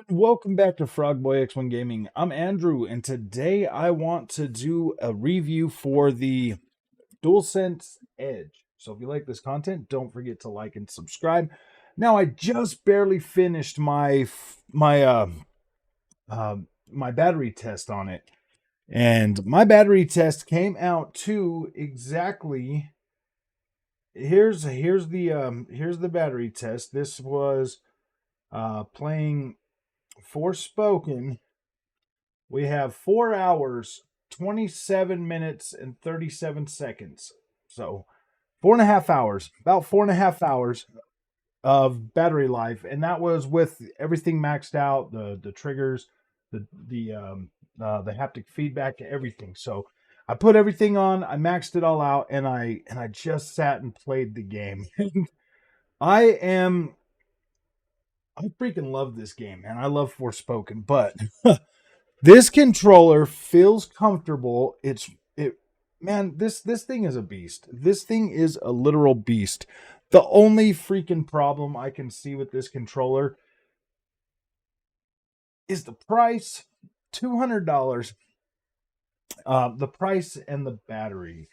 Welcome back to Frogboy X1 Gaming. I'm Andrew, and today I want to do a review for the Dualsense Edge. So if you like this content, don't forget to like and subscribe. Now I just barely finished my battery test on it, and my battery test came out to exactly. Here's the battery test. This was playing Forspoken. We have 4 hours, 27 minutes, and 37 seconds. So 4.5 hours, about 4.5 hours of battery life. And that was with everything maxed out, the triggers, the haptic feedback, everything. So I put everything on, I maxed it all out, and I just sat and played the game. I am I freaking love this game, man. I love Forspoken, but this controller feels comfortable. Man, this thing is a beast. This thing is a literal beast. The only freaking problem I can see with this controller is the price, $200. The price and the battery.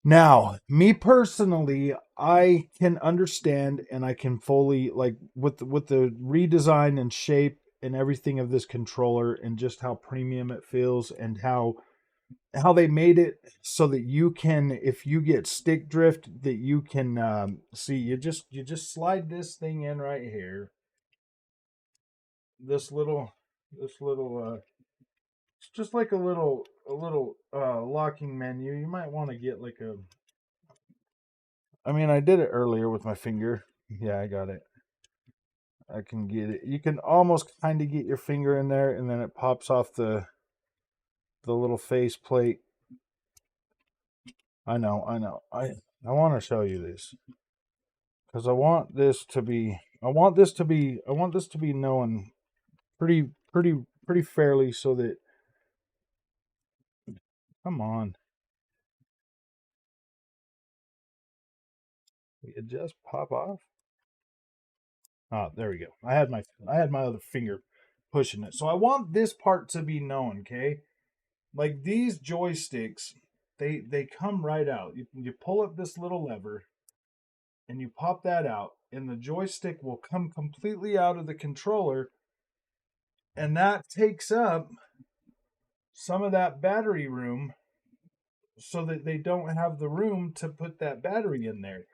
Now, me personally, I can understand and I can fully like with the redesign and shape and everything of this controller and just how premium it feels and how they made it so that you can, if you get stick drift, that you can see. You just slide this thing in right here. This little it's just like a little locking menu. You might want to get like a. I mean, I did it earlier with my finger. Yeah, I got it. I can get it. You can almost kind of get your finger in there, and then it pops off the little face plate. I know, I know. I want to show you this because I want this to be known pretty fairly so that come on, it just pop off. Ah, there we go. I had my other finger pushing it. So I want this part to be known, okay? Like these joysticks, they come right out. You pull up this little lever and you pop that out and the joystick will come completely out of the controller and that takes up some of that battery room so that they don't have the room to put that battery in there.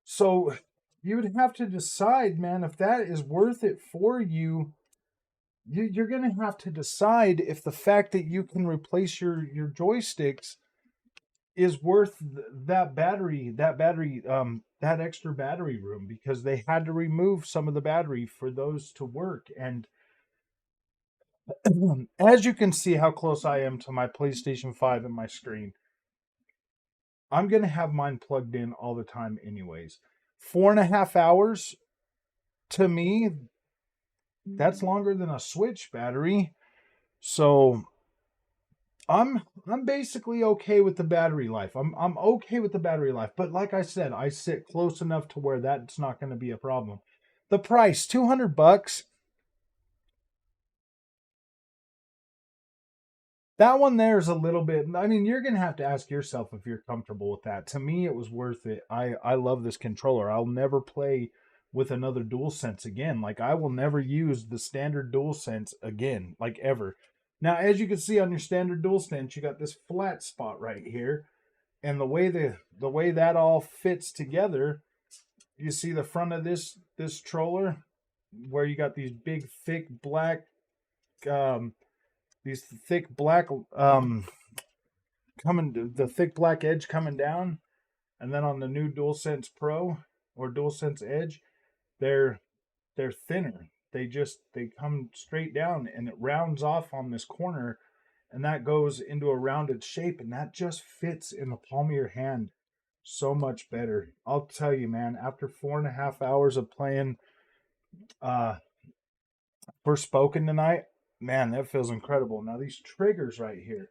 So you would have to decide, man, if that is worth it for you. You're going to have to decide if the fact that you can replace your joysticks is worth that extra battery room because they had to remove some of the battery for those to work. And as you can see how close I am to my PlayStation 5 and my screen, I'm going to have mine plugged in all the time anyways. 4.5 hours to me, that's longer than a Switch battery. So I'm basically okay with the battery life. I'm okay with the battery life, but like I said, I sit close enough to where that's not going to be a problem. The price, $200. That one there is a little bit. I mean, you're going to have to ask yourself if you're comfortable with that. To me, it was worth it. I love this controller. I'll never play with another DualSense again. Like I will never use the standard DualSense again, like ever. Now, as you can see on your standard DualSense, you got this flat spot right here, and the way that all fits together, you see the front of this troller where you got these big thick black um these thick black coming the thick black edge coming down, and then on the new DualSense Pro or DualSense Edge, they're they're thinner. They come straight down and it rounds off on this corner and that goes into a rounded shape and that just fits in the palm of your hand so much better. I'll tell you, man, after 4.5 hours of playing uh Forspoken tonight, man, that feels incredible. Now these triggers right here,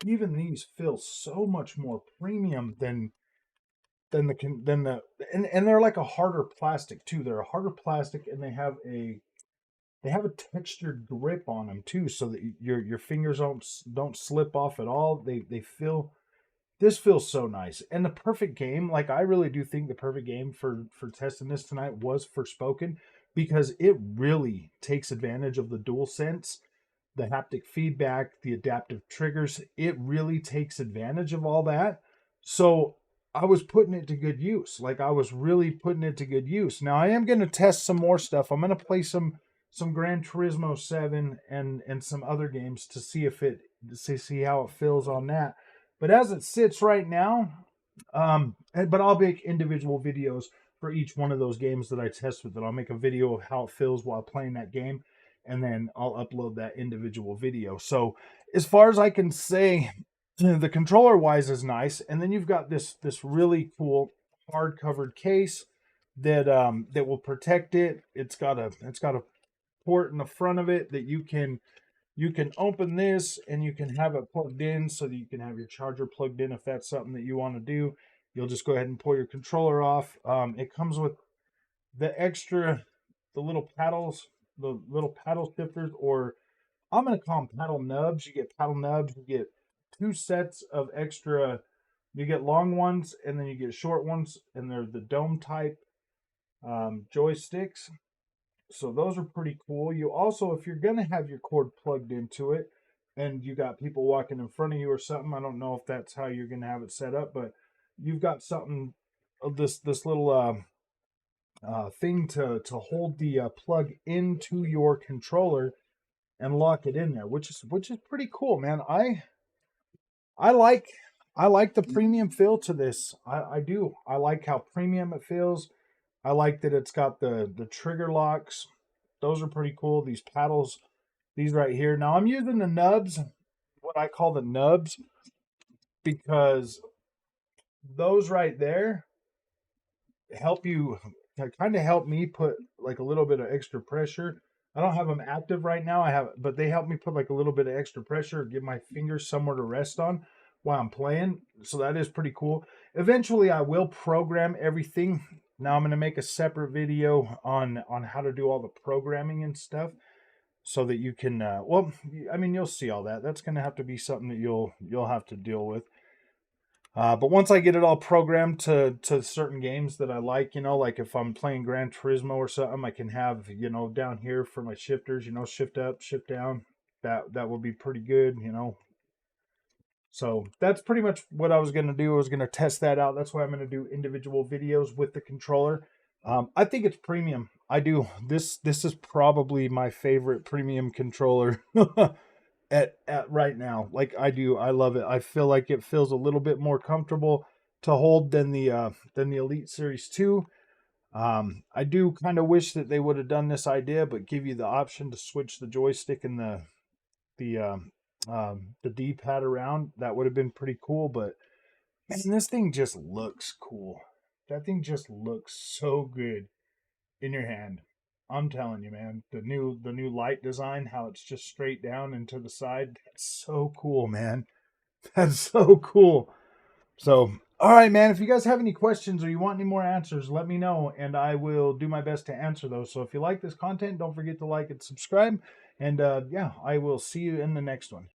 even these feel so much more premium than the and they're like a harder plastic too. They're a harder plastic and they have they have a textured grip on them too, so that your fingers don't slip off at all. They feel, this feels so nice. And the perfect game, like I really do think the perfect game for testing this tonight was Forspoken, because it really takes advantage of the Dualsense, the haptic feedback, the adaptive triggers. It really takes advantage of all that. So I was putting it to good use. Like I was really putting it to good use. Now I am going to test some more stuff. I'm going to play some Gran Turismo 7 and some other games to see if it to see how it feels on that. But as it sits right now, but I'll make individual videos for each one of those games that I test with it. I'll make a video of how it feels while playing that game, and then I'll upload that individual video. So as far as I can say, the controller wise is nice, and then you've got this really cool hard covered case that will protect it. It's got a port in the front of it that you can open this and you can have it plugged in so that you can have your charger plugged in if that's something that you want to do. You'll just go ahead and pull your controller off. It comes with the extra, the little paddles, the little paddle shifters, or I'm going to call them paddle nubs. You get paddle nubs, you get two sets of extra, you get long ones and then you get short ones, and they're the dome type joysticks. So those are pretty cool. You also, if you're going to have your cord plugged into it and you got people walking in front of you or something, I don't know if that's how you're going to have it set up, but you've got something, this little thing to hold the plug into your controller and lock it in there, which is pretty cool, man. I like I like the premium feel to this. I do. I like how premium it feels. I like that it's got the trigger locks. Those are pretty cool. These paddles, these right here. Now I'm using the nubs, what I call the nubs, because those right there help you, kind of help me put like a little bit of extra pressure. I don't have them active right now. But they help me put like a little bit of extra pressure, give my fingers somewhere to rest on while I'm playing. So that is pretty cool. Eventually, I will program everything. Now I'm going to make a separate video on how to do all the programming and stuff, so that you can. Well, I mean, you'll see all that. That's going to have to be something that you'll have to deal with. But once I get it all programmed to certain games that I like, like if I'm playing Gran Turismo or something, I can have, down here for my shifters, shift up, shift down. That will be pretty good. So that's pretty much what I was going to do. I was going to test that out. That's why I'm going to do individual videos with the controller. I think it's premium. I do. This is probably my favorite premium controller at right now. Like I do, I love it. I feel like it feels a little bit more comfortable to hold than the Elite Series 2. I do kind of wish that they would have done this idea, but give you the option to switch the joystick and the D-pad around. That would have been pretty cool. But man, this thing just looks cool. That thing just looks so good in your hand. I'm telling you, man, the new light design, how it's just straight down and to the side, that's so cool, man. That's so cool. So, all right, man, if you guys have any questions or you want any more answers, let me know and I will do my best to answer those. So if you like this content, don't forget to like and subscribe. And yeah, I will see you in the next one.